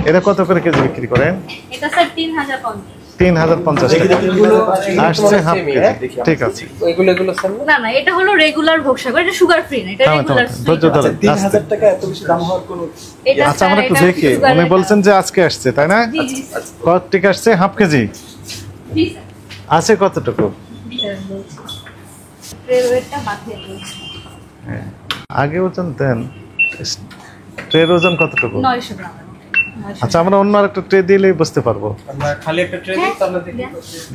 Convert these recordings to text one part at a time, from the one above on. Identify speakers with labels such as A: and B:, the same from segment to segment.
A: এটা কত করে কেজি বিক্রি করেন?
B: এটা স্যার 3050
A: 3050 টাকা আসছে হাফ কেজি। ঠিক আছে,
C: এগুলো স্যার
B: না না, এটা হলো রেগুলার ভোগসাগর, এটা সুগার ফ্রি না, এটা রেগুলার।
A: ধৈর্য ধরে
D: 3000 টাকা এত বেশি দাম হওয়ার কোনো
A: আচ্ছা আমরা একটু দেখি। উনি বলছেন যে আজকে আসছে, তাই না? কত টাকা আসছে? হাফ কেজি
B: জি স্যার।
A: আছে কতটুকু?
B: রেলওয়েটা মাথায় দিয়েছি।
A: হ্যাঁ, আগে ওজন দেন। ট্রের ওজন কতটুকু?
B: 900 গ্রাম।
A: আচ্ছা, আমরা অন্য আরেকটা ট্রে দিলেই বুঝতে পারবো।
C: আমরা খালি একটা ট্রে দিই, তাহলে দেখি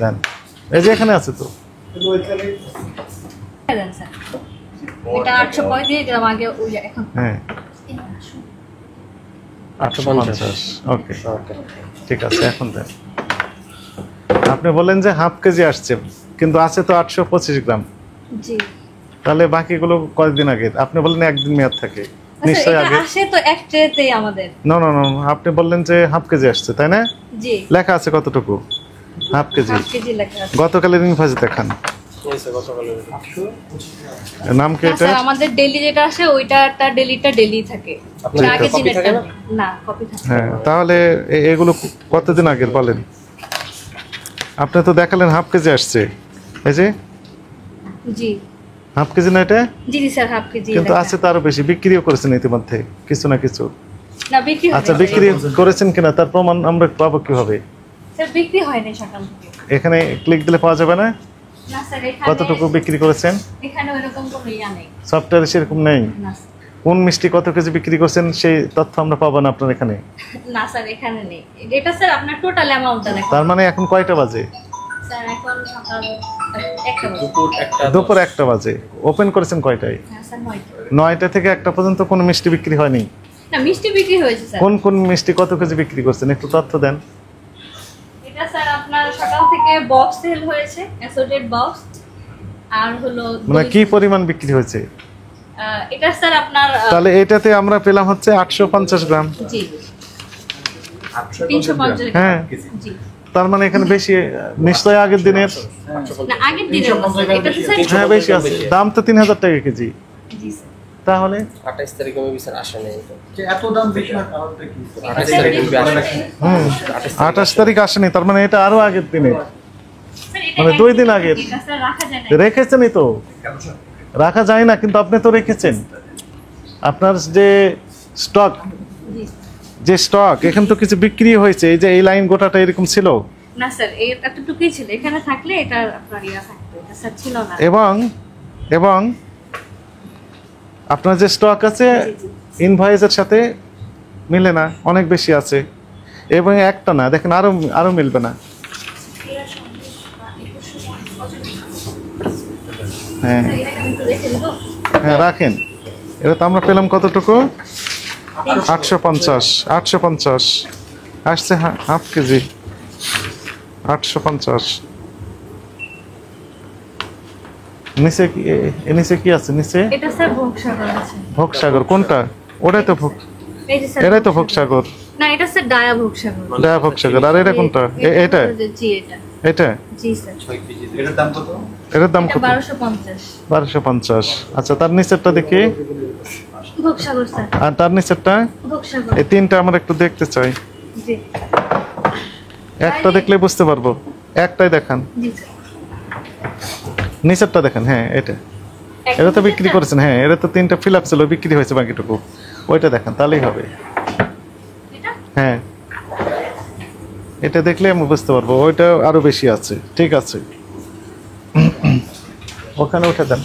A: দেন, এই যে এখানে আছে তো।
B: দেন স্যার। এটা 835 গ্রাম আগে, ওই এখন
A: হ্যাঁ 850। ওকে, ঠিক আছে, এখন দেন। আপনি বলেন যে হাফ কেজি আসছে, কিন্তু আছে তো 825 গ্রাম।
B: জি,
A: তাহলে বাকিগুলো কয়েকদিন আগে। আপনি বললেন একদিন মেয়াদ থাকে, নিশ্চয়ই আগে
B: আসে তো এক ট্রেতেই আমাদের।
A: না না না, আপনি বললেন যে হাফ কেজি আসছে, তাই না?
B: জি,
A: লেখা আছে কতটুকু? Half KG.
B: হাফ কেজি লেখা আছে।
A: গতকালের ইনভয়েস দেখান। নাম কি এটা?
B: স্যার আমাদের ডেইলি যেটা আসে ওইটা ডেইলিটা ডেইলি থাকে।
C: আপনার
B: আগে
C: কপি থাকে না?
B: না, কপি থাকে।
A: হ্যাঁ, তাহলে এগুলো কতদিন আগের বলেন? আপনি তো দেখালেন হাফ কেজি আসছে, এই যে
B: জি
A: হাফ কেজি না এটা?
B: জি জি স্যার, হাফ কেজি
A: কিন্তু
B: লেখা।
A: আছে তো আরো বেশি। বিক্রিও করেছেন ইতিমধ্যে কিছু না কিছু।
B: না, বিক্রি হয়
A: আচ্ছা,
B: নাই।
A: বিক্রি করেছেন কিনা তার প্রমাণ আমরা পাবো কিভাবে?
B: স্যার বিক্রি হয় নাই সকাল থেকে।
A: এখানে ক্লিক দিলে পাওয়া যাবে না?
B: না স্যার,
A: কতটুকু বিক্রি করেছেন?
B: এখানে ওইরকম কোনো ইয়া নেই।
A: সফটওয়্যারে সেরকম নেই।
B: না
A: কোন মিষ্টি কত কেজি বিক্রি করছেন সেই তথ্য আমরা পাবো না আপনার এখানে।
B: না স্যার, এখানে নেই। এটা স্যার আপনার টোটাল অ্যামাউন্টটা লেখা।
A: তার মানে এখন কয়টা বাজে?
B: স্যার এখন সকাল 1টা বাজে।
A: দুপুর 1টা বাজে। ওপেন করেছেন কয়টায়?
B: হ্যাঁ স্যার, 9টা।
A: 9টা থেকে 1টা পর্যন্ত কোনো মিষ্টি বিক্রি হয়নি।
B: না, মিষ্টি বিক্রি হয়েছে স্যার।
A: কোন কোন মিষ্টি কত কেজি বিক্রি করছেন একটু তথ্য দেন।
B: এটা স্যার আপনার সকাল থেকে বক্স সেল হয়েছে, অ্যাসোর্টেড বক্স। আর হলো
A: মানে কি পরিমাণ বিক্রি হয়েছে?
B: এটা স্যার আপনার
A: তাহলে এটাতে আমরা পেলাম হচ্ছে 850 গ্রাম।
B: জি 350 গ্রাম।
A: হ্যাঁ,
B: জি
A: তার মানে এখানে বেশি নিশ্চয়ই আগের দিনের।
B: না, আগের দিনের না স্যার, এটা তো স্যার
A: হ্যাঁ, বেশি আছে। দাম তো 3000 টাকা কেজি।
B: জি স্যার।
A: তাহলে
C: 28 তারিখে আমি স্যার আসে নাই তো।
D: যে এত দাম বেশি হয় কারণটা কি?
C: 28 তারিখে আমি আসে নাই।
A: 28 তারিখ আসেনি, তার মানে এটা আরো আগের দিনে,
B: স্যার, এটা
A: মানে 2 দিন আগে
B: এটা স্যার রাখা যায় না।
A: রেখেছেনই তো। রাখা যায় না, কিন্তু আপনি তো রেখেছেন। আপনার যে স্টক,
B: জি
A: যে স্টক এখানে তো কিছু বিক্রি হয়েছে। এই যে এই লাইন গোটাটা এরকম ছিল,
B: না স্যার, এই এতটুকুই ছিল। এখানে থাকলে এটা আপনার ইয়া থাকতো, এটা স্যার ছিল না।
A: এবং আপনার যে স্টক আছে ইনভয়েসের সাথে মিলে না, অনেক বেশি আছে। এবং একটা না, দেখেন আরো আরো মিলবে না। হ্যাঁ হ্যাঁ, রাখেন। এটা তো আমরা পেলাম কতটুকু? 850 আসছে হাফ কেজি। 850 নিচে কি? নিচে কি আছে নিচে?
B: এটা স্যার ভোগসাগর আছে।
A: ভোগসাগর কোনটা? ওটাই তো ভোগ,
B: এই যে স্যার,
A: এটাই তো ভোগসাগর।
B: না এটা স্যার ডায়া ভোগসাগর।
A: ডায়া ভোগসাগর। আর এটা কোনটা? এটা
B: জি এটা।
A: এটা
B: জি স্যার।
D: 6 কেজি। এটার দাম কত?
A: এটার দাম
B: এটা
A: কত?
B: 1250।
A: 1250। আচ্ছা, তার নিচেরটা দেখি।
B: ভোগসাগর স্যার।
A: আর তার নিচেরটা?
B: ভোগসাগর।
A: এই তিনটা আমরা একটু দেখতে চাই।
B: জি
A: একটা দেখলে বুঝতে পারবো। একটাই দেখান,
B: জি স্যার।
A: নিচেরটা দেখেন। হ্যাঁ, এটা তো বিক্রি করেছেন। হ্যাঁ, এটা তো 3টা ফিল আপ ছিল, বিক্রি হয়েছে বাকিটুকু। ওইটা দেখান, তাহলেই হবে।
B: এটা
A: হ্যাঁ, এটা দেখলে আমি বুঝতে পারবো। ওইটা আরো বেশি আছে। ঠিক আছে, ওখানে উঠে দেন।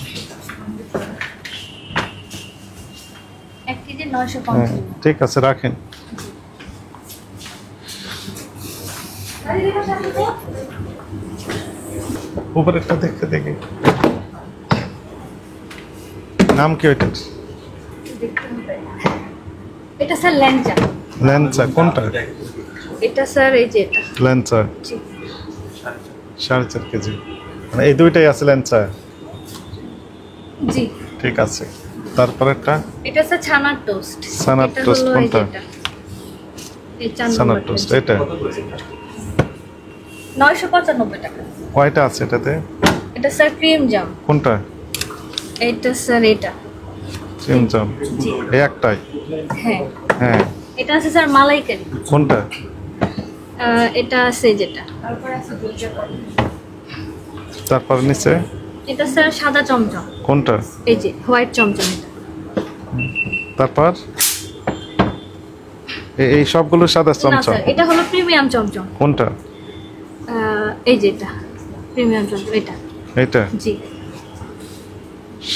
B: 1 কেজি
A: হ্যাঁ,
B: 950।
A: ঠিক আছে, রাখেন। উপরেরটা দেখে দেখি। নাম কি ওইটার?
B: এটা স্যার ল্যাংচা।
A: ল্যাংচা কোনটা?
B: এটা স্যার এই যে এটা।
A: ল্যাংচা
B: জি
A: 4.5 কেজি। মানে এই দুইটাই আছে ল্যাংচা।
B: জি
A: ঠিক আছে, তারপরেরটা?
B: এটা স্যার ছানার টোস্ট।
A: ছানার
B: এটা
A: টোস্ট
B: হলো এই
A: কোনটা?
B: যেটা। এই
A: ছানার টোস্ট এটা
B: 995 টাকা।
A: কয়টা আছে এটাতে?
B: এটা স্যার ক্রিম জাম।
A: কোনটা?
B: এটা স্যার এটা।
A: ক্রিম জাম
B: জি
A: এই একটাই?
B: হ্যাঁ।
A: হ্যাঁ,
B: এটা আছে স্যার মালাইকারি।
A: কোনটা?
B: এটা আছে যেটা,
A: তারপর নিচে
B: এটা স্যার সাদা চমচম।
A: কোনটা?
B: এই যে হোয়াইট চমচম এটা।
A: তারপর এই সবগুলো সাদা
B: না
A: চমচম।
B: স্যার, এটা হলো প্রিমিয়াম চমচম।
A: কোনটা?
B: এই যে এটা প্রিমিয়াম চমচম এটা।
A: এইটা
B: জি।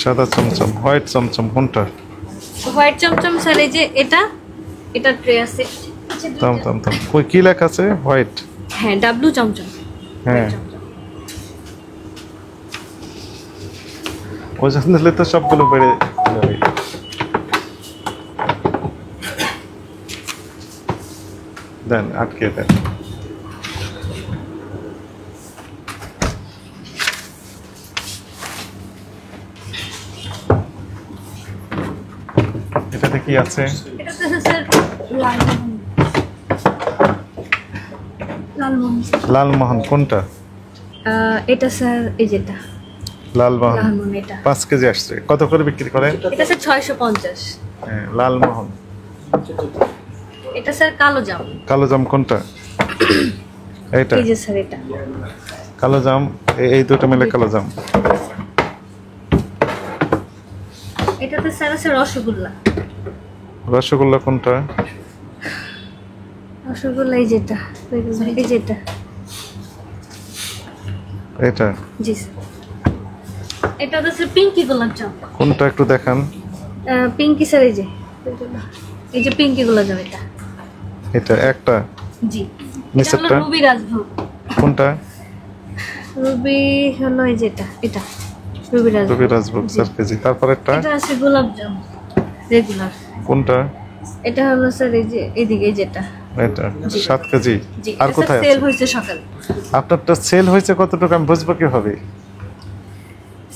A: সাদা চমচম, হোয়াইট চমচম কোনটা?
B: হোয়াইট চমচম স্যার এই যে এটা, এটা ট্রে আছে।
A: থাম থাম থাম, কই কি লেখা আছে? হোয়াইট।
B: হ্যাঁ, ডাব্লু চমচম।
A: হ্যাঁ,
B: white চমচম।
A: ওজন দিলে তো সবগুলো বেড়ে যাবে। দেন, আটকে দেন। এটাতে কি আছে?
B: এটাতে আছে স্যার লালমোহন। লালমোহন।
A: লালমোহন কোনটা?
B: এটা স্যার এই যেটা
A: লালমোহন
B: লালমোহন এটা।
A: 5 কেজি আসছে। কত করে বিক্রি করেন?
B: এটা স্যার 650।
A: হ্যাঁ, লালমোহন।
B: এটা স্যার কালো জাম।
A: কালো জাম কোনটা? এইটা
B: এই যে স্যার এটা।
A: কালো জাম, এই দুটো মিলে কালো জাম।
B: এটাতে স্যার আছে রসগোল্লা।
A: রসগোল্লা কোনটা?
B: রসগোল্লা এই যেটা, এই যেটা।
A: এটা
B: জি স্যার। এটা হচ্ছে পিঙ্কি গোলাপ জাম।
A: কোনটা একটু দেখান।
B: পিঙ্কি স্যার এই যে, এই যে পিঙ্কি গোলাপ জাম এটা।
A: এটা একটা।
B: জি। এটা
A: নিচেরটা?
B: হলো রুবি রাজভোগ।
A: কোনটা?
B: রুবি হলো এই যেটা, এটা রুবি রাজভোগ।
A: রবি রাজভোগ 4 কেজি। তারপর একটা
B: এটা আছে গোলাপ জাম রেগুলার।
A: কোনটা?
B: এটা হলো স্যার এই যে এইদিকে এই যেটা।
A: এটা 7 কেজি।
B: জি।
A: আর কোথায়
B: সেল
A: আছে?
B: হয়েছে সকালে।
A: আপনারটা সেল হয়েছে কতটুকু আমি বুঝবো কিভাবে?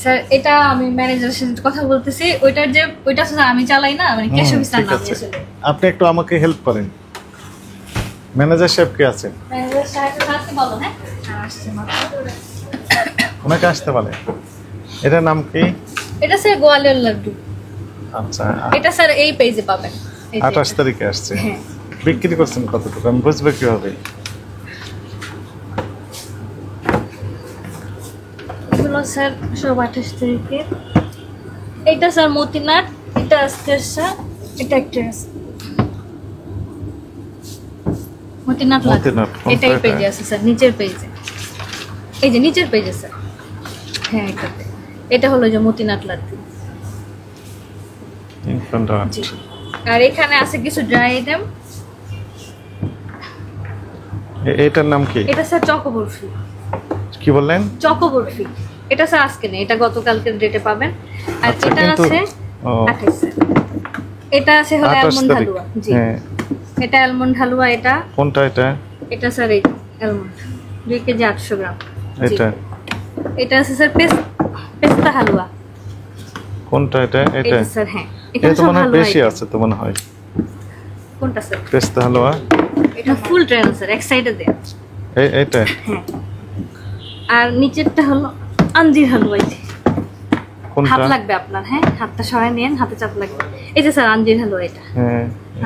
B: স্যার এটা আমি ম্যানেজারের সাথে কথা বলতেছি, ওইটার যে ওইটা স্যার আমি চালাই না, মানে ক্যাশ অফিসার
A: ঠিক
B: না
A: আছে।
B: আসলে।
A: আপনি একটু আমাকে হেল্প করেন। ম্যানেজার সাহেব কে আছেন?
B: ম্যানেজার সাহেবের কাছে বলো। হ্যাঁ, আসছে মাত্র।
A: ওনাকে আসতে বলে। এটার নাম কি?
B: এটা স্যার গোয়ালিয়র লাড্ডু।
A: আচ্ছা,
B: এটা স্যার এই পেজে পাবেন। এই যে
A: 28
B: এটা।
A: তারিখে আসছে।
B: হ্যাঁ।
A: বিক্রি করছেন কতটুকু আমি বুঝবো কিভাবে?
B: এগুলো স্যার সব 28 তারিখে। এটা স্যার মতিনাট, এটা আজকে স্যার, এটা একটা আছে মতিনাট লাড্ডু।
A: মতিনাট, কোনটা
B: এটাই
A: এটা?
B: পেজে আছে স্যার, নিচের পেজে। এই যে নিচের পেজে স্যার। হ্যাঁ, এটাতে। এটা হলো যে মতিনাট লাড্ডু। জি। আর এখানে আছে কিছু ড্রাই আইটেম।
A: এটার নাম কি?
B: এটা স্যার চকো বরফি।
A: কি বললেন?
B: চকো বরফি। এটা স্যার আজকে নেই, এটা গতকালকের ডেটে পাবেন। আর
A: আচ্ছা,
B: এটা
A: কিন্তু
B: আছে 28 স্যার। এটা আছে হলো
A: 28
B: অ্যালমন্ড
A: তারিখ।
B: হালুয়া। জি।
A: হ্যাঁ,
B: এটা অ্যালমন্ড হালুয়া। এটা
A: কোনটা এটা?
B: এটা স্যার এই অ্যালমন্ড 2 কেজি 800 গ্রাম। জি।
A: এটা
B: এটা আছে স্যার পেস্তা হালুয়া।
A: কোনটা এটা?
B: এই
A: এটা
B: যে স্যার, হ্যাঁ
A: এটা
B: এখানে
A: তো
B: সব
A: মনে হয়
B: হালুয়া
A: বেশি
B: item।
A: আছে তো মনে হয়।
B: কোনটা স্যার?
A: পেস্তা হালুয়া।
B: এটা ফুল ট্রেন স্যার, এক সাইডে দেয়া।
A: এইটা
B: হ্যাঁ। আর নিচেরটা হলো আঞ্জির হালুয়া। এই যে হাত
A: কোনটা?
B: লাগবে আপনার, হ্যাঁ হাতটা সরাই নিন, হাতে চাপ লাগবে। এই যে স্যার আঞ্জির হালুয়া এটা।
A: হ্যাঁ,